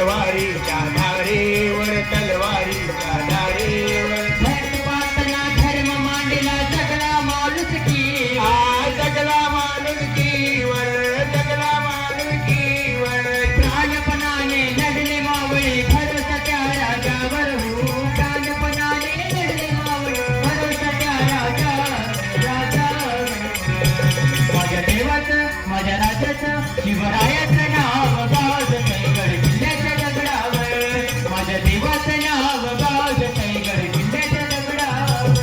तलवारीच्या धारेवर तलवारीच्या धारेवर धर्मपातना धर्म मांडला जगला माणुसकीवर जगला माणुसकीवर जगला माणुसकीवर प्राणपणाने लढले मावळे भरोसा त्या राजावर हो प्राणपणाने लढले मावळे भरोसा त्या राजावर माझ्या देवाचं माझ्या राजाचं शिवरायाचं नाव गाजतंय गड किल्ल्याच्या दगडावर माझ्या देवाचं नाव गाजतंय गड किल्ल्याच्या दगडावर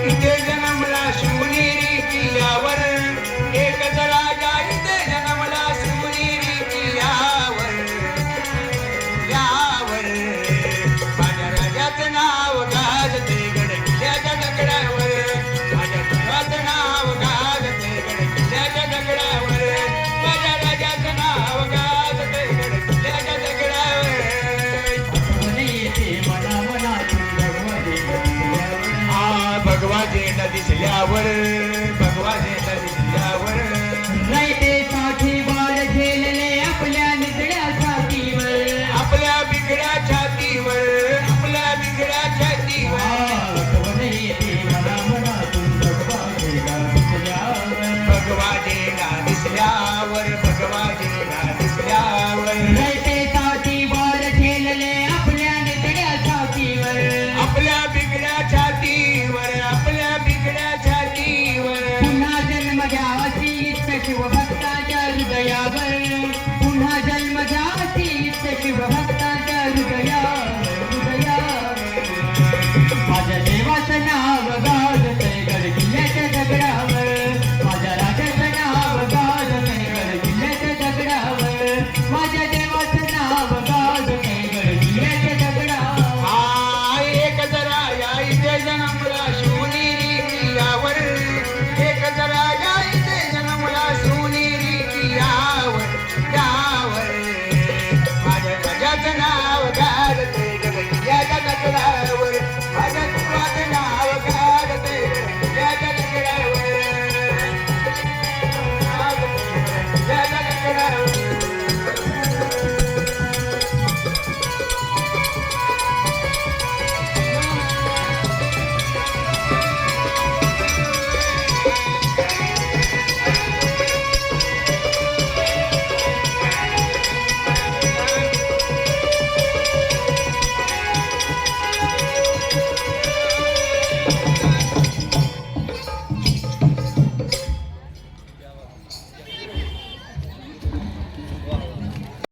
इथे जन्मला शिवनेरी किल्ल्यावर एकच राजा इथे जन्मला शिवनेरी किल्ल्यावर यावर माझ्या राजाचं नाव गाजते गड किल्ल्याच्या दगडावर माझ्या देवाचं नाव गाजते गड किल्ल्याच्या दगडावर माझ्या राजाचं नाव गाजते गड किल्ल्याच्या दगडावर आठवण येते मना मनातून भगवा झेंडा दिसल्यावर भगवा झेंडा दिसल्यावर रयतेसाठी बाळ झेलले आपल्या निजड्या छातीवर आपल्या बिगड्या छातीवर आपल्या बिगड्या छातीवर आठवण येते मना मनातून भगवा झेंडा दिसल्यावर भगवा झेंडा दिसल्यावर भगवा झेंडा दिसल्यावर रयतेसाठी बाळ झेलले आपल्या निजड्या छातीवर आपल्या बिगड्या छातीवर आपल्या बिगड्या छातीवर पुन्हा जन्म घ्यावाची इच्छा शिवभक्ताच्या हृदयावर पुन्हा जन्म घ्यावाची इच्छा शिवभक्ताच्या